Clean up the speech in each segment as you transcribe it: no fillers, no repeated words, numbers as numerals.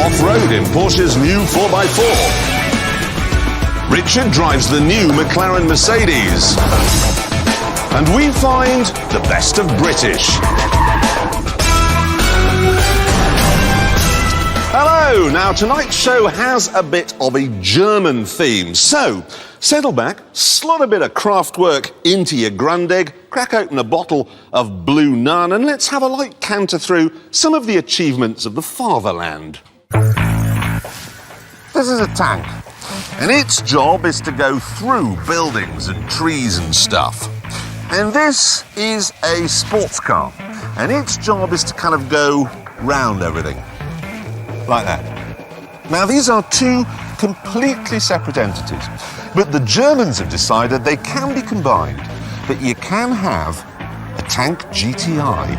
off-road in Porsche's new 4x4. Richard drives the new McLaren Mercedes. And we find the best of British. Hello! Now, tonight's show has a bit of a German theme. So, settle back, slot a bit of Kraftwerk into your Grundig, crack open a bottle of Blue Nun, and let's have a light canter through some of the achievements of the fatherland. This is a tank, and its job is to go through buildings and trees and stuff. And this is a sports car, and its job is to kind of go round everything. Like that. Now, these are two completely separate entities, but the Germans have decided they can be combined, that you can have a tank GTI.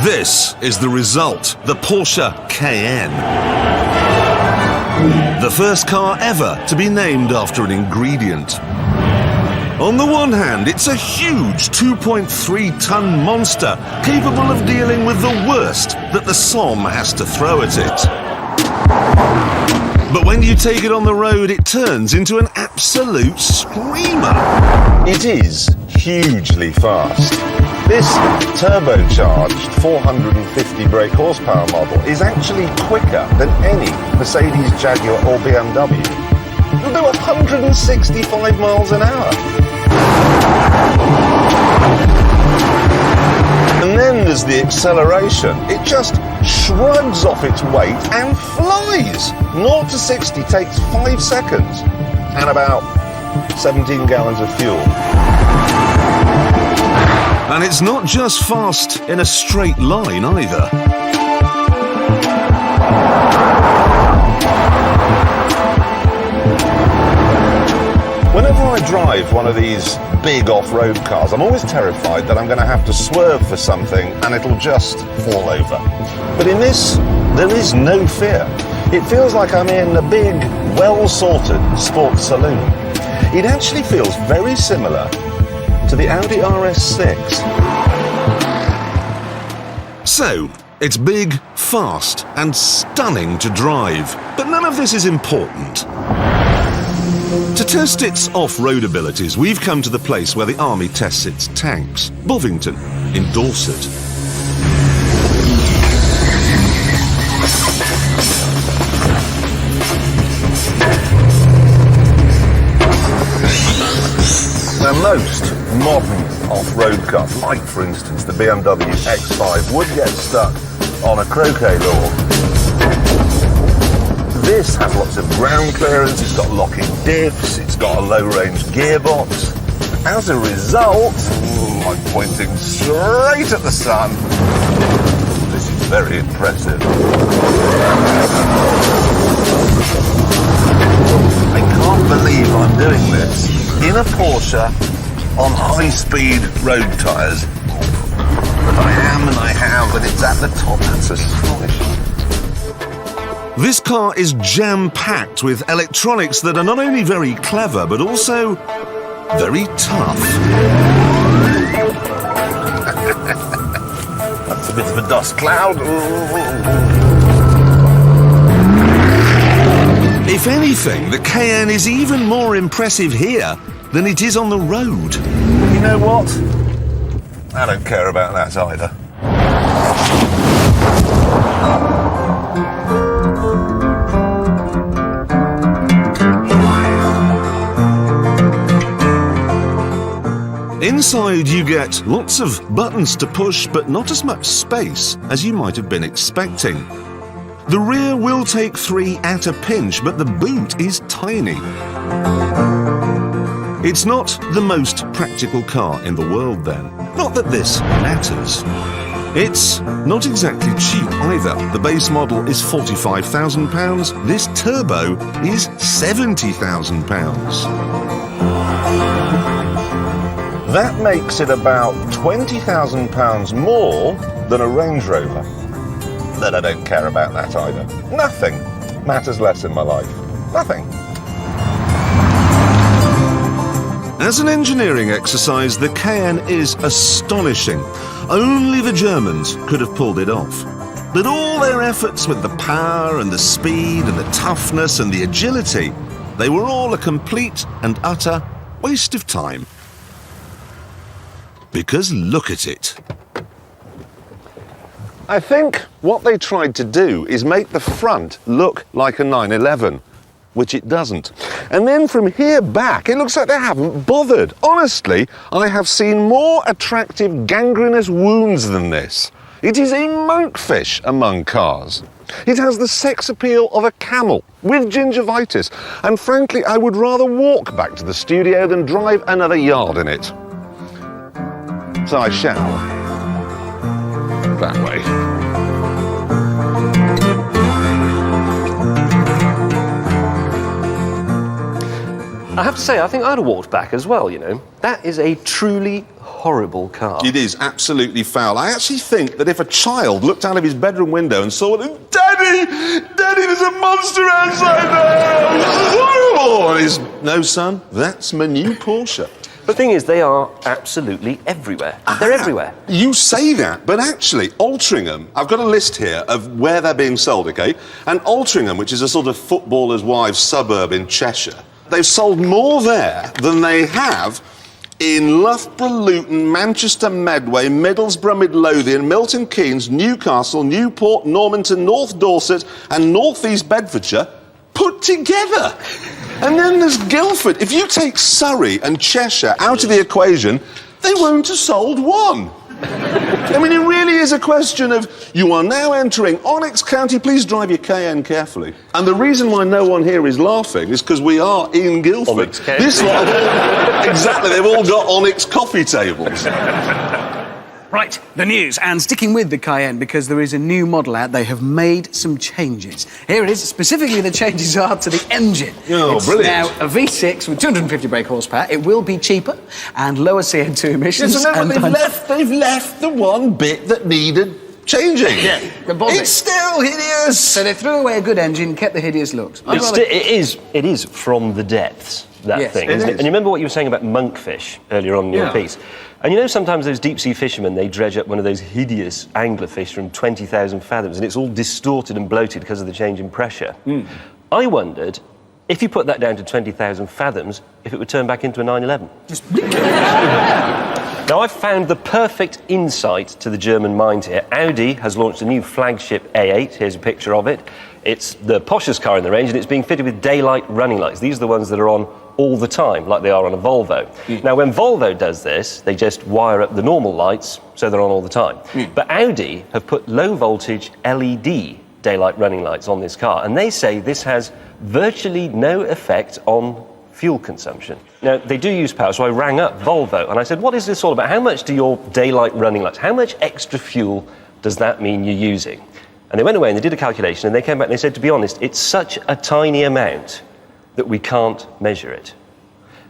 This is the result, the Porsche Cayenne. The first car ever to be named after an ingredient. On the one hand, it's a huge 2.3-ton monster capable of dealing with the worst that the Somme has to throw at it. But when you take it on the road, it turns into an absolute screamer. It is hugely fast. This turbocharged 450 brake horsepower model is actually quicker than any Mercedes, Jaguar or BMW. It'll do 165 miles an hour. And then there's the acceleration. It just shrugs off its weight and flies. 0 to 60 takes 5 seconds and about 17 gallons of fuel. And it's not just fast in a straight line either. Whenever I drive one of these big off-road cars, I'm always terrified that I'm going to have to swerve for something and it'll just fall over. But in this, there is no fear. It feels like I'm in a big, well-sorted sports saloon. It actually feels very similar to the Audi RS6. So, it's big, fast, and stunning to drive. But none of this is important. To test its off-road abilities, we've come to the place where the army tests its tanks, Bovington, in Dorset. Now, most modern off-road cars, like for instance the BMW X5, would get stuck on a croquet lawn. This has lots of ground clearance, it's got locking diffs, it's got a low-range gearbox. As a result, I'm pointing straight at the sun. This is very impressive. I can't believe I'm doing this in a Porsche on high-speed road tyres. But I am and I have, and it's at the top. That's astonishing. This car is jam-packed with electronics that are not only very clever, but also very tough. That's a bit of a dust cloud. If anything, the Cayenne is even more impressive here than it is on the road. You know what? I don't care about that either. Inside you get lots of buttons to push, but not as much space as you might have been expecting. The rear will take 3 at a pinch, but the boot is tiny. It's not the most practical car in the world then. Not that this matters. It's not exactly cheap either. The base model is £45,000. This turbo is £70,000. That makes it about £20,000 more than a Range Rover. But I don't care about that either. Nothing matters less in my life. Nothing. As an engineering exercise, the Cayenne is astonishing. Only the Germans could have pulled it off. But all their efforts with the power and the speed and the toughness and the agility, they were all a complete and utter waste of time. Because look at it. I think what they tried to do is make the front look like a 911, which it doesn't. And then from here back, it looks like they haven't bothered. Honestly, I have seen more attractive gangrenous wounds than this. It is a monkfish among cars. It has the sex appeal of a camel with gingivitis, and frankly, I would rather walk back to the studio than drive another yard in it. So I shall. That way. I have to say, I think I'd have walked back as well, you know. That is a truly horrible car. It is absolutely foul. I actually think that if a child looked out of his bedroom window and saw it, Daddy, there's a monster outside there! This is horrible! And he's, no, son, that's my new Porsche. The thing is, they are absolutely everywhere. They're everywhere. You say that, but actually, Altrincham, I've got a list here of where they're being sold, OK? And Altrincham, which is a sort of footballer's wives suburb in Cheshire, they've sold more there than they have in Loughborough, Luton, Manchester, Medway, Middlesbrough, Midlothian, Milton Keynes, Newcastle, Newport, Normanton, North Dorset and North East Bedfordshire put together. And then there's Guildford. If you take Surrey and Cheshire out of the equation, they won't have sold one. I mean, it really is a question of, you are now entering Onyx County, please drive your Cayenne carefully. And the reason why no one here is laughing is because we are in Guildford. Onyx County. This lot have all, exactly, they've all got Onyx coffee tables. Right, the news, and sticking with the Cayenne, because there is a new model out, they have made some changes. Here it is, specifically the changes are to the engine. Oh, it's brilliant. Now a V6 with 250 brake horsepower. It will be cheaper and lower CO2 emissions. Yes, no, but they've left the one bit that needed changing. Yeah, the body. It's still hideous. So they threw away a good engine, kept the hideous looks. It is from the depths, that Yes, thing. it Isn't is. it? And you remember what you were saying about monkfish earlier on in your piece? And you know, sometimes those deep-sea fishermen, they dredge up one of those hideous anglerfish from 20,000 fathoms, and it's all distorted and bloated because of the change in pressure. I wondered, if you put that down to 20,000 fathoms, if it would turn back into a 911. Now, I've found the perfect insight to the German mind here. Audi has launched a new flagship A8. Here's a picture of it. It's the poshest car in the range, and it's being fitted with daylight running lights. These are the ones that are on all the time, like they are on a Volvo. Now, when Volvo does this, they just wire up the normal lights, so they're on all the time. But Audi have put low-voltage LED daylight running lights on this car, and they say this has virtually no effect on fuel consumption. Now, they do use power, so I rang up Volvo, and I said, what is this all about? How much do your daylight running lights, how much extra fuel does that mean you're using? And they went away and they did a calculation, and they came back and they said, to be honest, it's such a tiny amount that we can't measure it.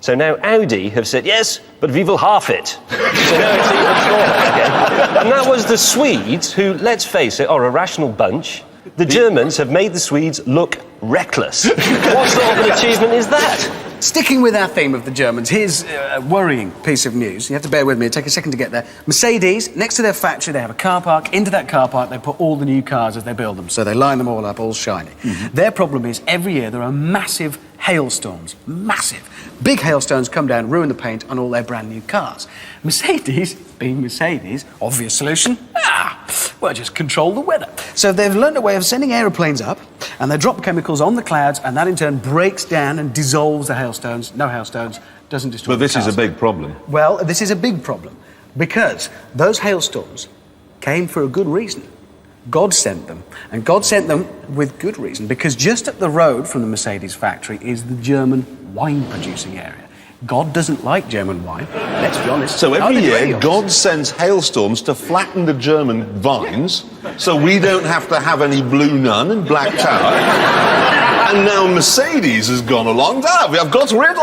So now Audi have said, yes, but we will half it. So now it's even smaller again. And that was the Swedes, who, let's face it, are a rational bunch. The Germans have made the Swedes look reckless. What sort of an achievement is that? Sticking with our theme of the Germans, here's a worrying piece of news. You have to bear with me, it'll take a second to get there. Mercedes, next to their factory, they have a car park. Into that car park, they put all the new cars as they build them. So they line them all up, all shiny. Their problem is, every year there are massive hailstorms. Massive. Big hailstones come down, ruin the paint on all their brand new cars. Mercedes, being Mercedes, obvious solution, well, just control the weather. So they've learned a way of sending aeroplanes up, and they drop chemicals on the clouds, and that in turn breaks down and dissolves the hailstones. No hailstones, doesn't destroy the cars. But this is a big problem. Well, this is a big problem, because those hailstorms came for a good reason. God sent them, and God sent them with good reason, because just up the road from the Mercedes factory is the German wine-producing area. God doesn't like German wine, let's be honest. So every year, God sends hailstorms to flatten the German vines, so we don't have to have any Blue Nun and Black Tower. And now Mercedes has gone along. We've got rid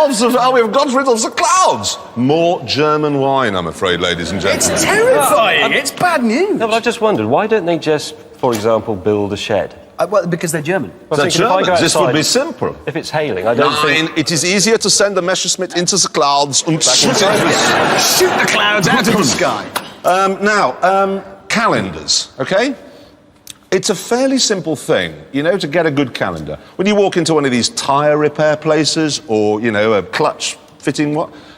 of the clouds. More German wine, I'm afraid, ladies and gentlemen. It's terrifying. It's bad news. No, but I've just wondered, why don't they just, for example, build a shed? Well, because they're German. Well, The thinking if I go Germans, this would outside- be simple. If it's hailing, I don't think... It is easier to send a Messerschmitt into the clouds and shoot it. Shoot the clouds out of the sky. Now, calendars, okay? It's a fairly simple thing, you know, to get a good calendar. When you walk into one of these tyre repair places or, you know, a clutch fitting,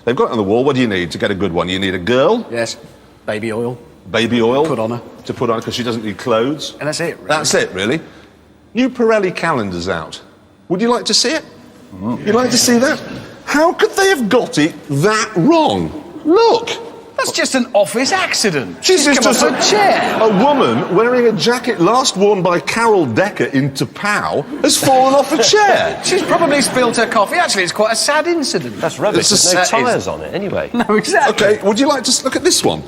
they've got it on the wall. What do you need to get a good one? You need a girl. Yes, baby oil. Baby oil. Put on her. To put on because she doesn't need clothes. And that's it, really. That's it, really. New Pirelli calendar's out. Would you like to see it? You'd like to see that? How could they have got it that wrong? Look! That's just an office accident. She's come just off a chair. A woman wearing a jacket last worn by Carol Decker into Pau has fallen off a chair. She's probably spilled her coffee. Actually, it's quite a sad incident. That's rubbish. It's a There's no set- tyres on it, anyway. No, exactly. Okay, would you like to look at this one?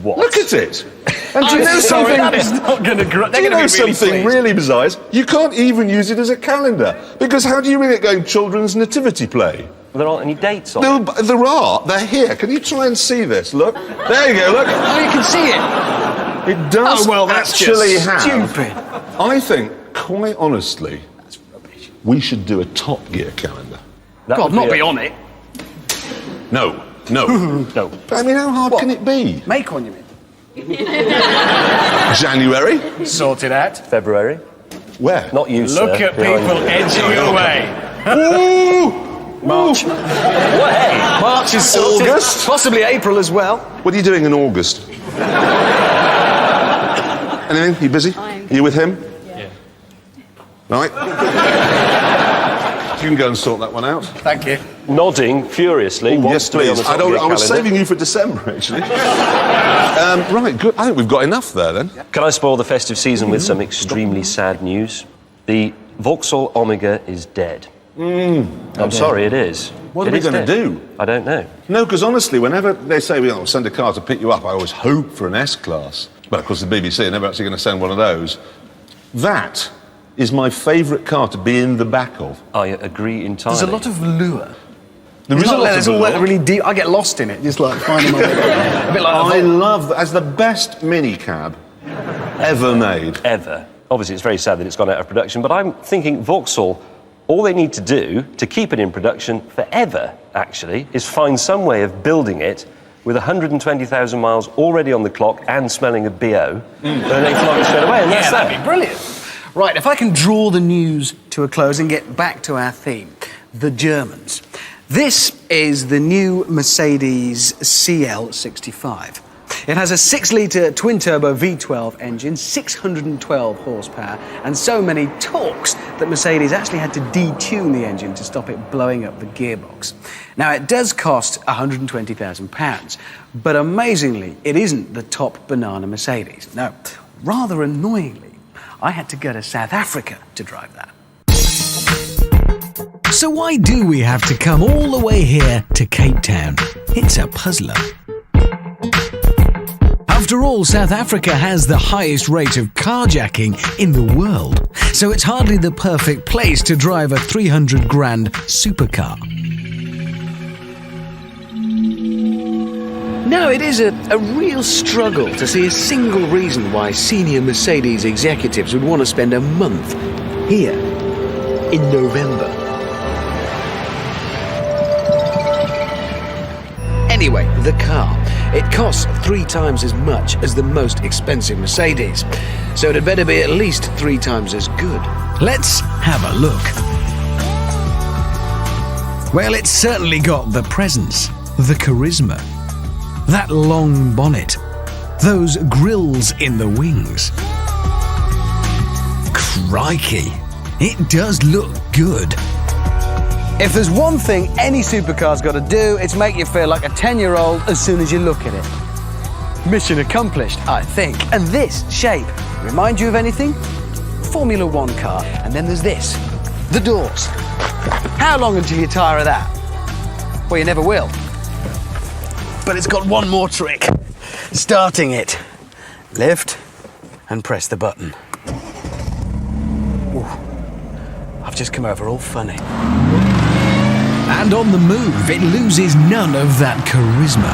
What? Look at it. And do you know I'm sorry, something? that is not going to grow. Do you know something really bizarre? Is you can't even use it as a calendar because how do you read it going children's nativity play? There aren't any dates on No, it. but there are. They're here. Can you try and see this? Look. There you go. Look. Oh, you can see it. It does Oh, well, that's actually just have. stupid. I think, quite honestly, we should do a Top Gear calendar. That God, would not a- be on it. No. No. But I mean, how hard What? can it be? Make one, you mean? January? Sort it out. February. Where? Not you, sir. Look at Behind people you. edging away. Ooh! March. What? Hey! March is sorted. August? Possibly April as well. What are you doing in August? Anything? You busy? I'm- You with him? Yeah. Right. You can go and sort that one out. Thank you. Nodding furiously. Ooh, wants yes, to be on please. the Top Gear I was calendar. saving you for December, actually. Right, good. I think we've got enough there, then. Can I spoil the festive season with some extremely sad news? The Vauxhall Omega is dead. I'm sorry, it is. What It are we is gonna dead. do? I don't know. No, because honestly, whenever they say we'll send a car to pick you up, I always hope for an S-Class. But, of course, the BBC are never actually going to send one of those. That is my favourite car to be in the back of. I agree entirely. There's a lot of lure. There is a lot There's of all allure. that really deep. I get lost in it, just like finding my way. A bit like I love that as the best minicab ever made. Ever. Obviously, it's very sad that it's gone out of production, but I'm thinking Vauxhall, all they need to do to keep it in production forever, actually, is find some way of building it with 120,000 miles already on the clock and smelling of BO, and they fly it straight away, and Yeah, that's that'd that. be brilliant. Right, if I can draw the news to a close and get back to our theme, the Germans. This is the new Mercedes CL65. It has a 6-litre twin-turbo V12 engine, 612 horsepower, and so many torques that Mercedes actually had to detune the engine to stop it blowing up the gearbox. Now, it does cost £120,000, but amazingly, it isn't the top banana Mercedes. No, rather annoyingly, I had to go to South Africa to drive that. So why do we have to come all the way here to Cape Town? It's a puzzler. After all, South Africa has the highest rate of carjacking in the world, so it's hardly the perfect place to drive a 300 grand supercar. No, it is a real struggle to see a single reason why senior Mercedes executives would want to spend a month here in November. Anyway, the car. It costs 3 times as much as the most expensive Mercedes, so it had better be at least 3 times as good. Let's have a look. Well, it's certainly got the presence, the charisma, that long bonnet, those grills in the wings. Crikey, it does look good. If there's one thing any supercar's got to do, it's make you feel like a 10-year-old as soon as you look at it. Mission accomplished, I think. And this shape, remind you of anything? Formula One car. And then there's this, the doors. How long until you tire of that? Well, you never will. But it's got one more trick. Starting it. Lift and press the button. Ooh. I've just come over all funny. And on the move, it loses none of that charisma.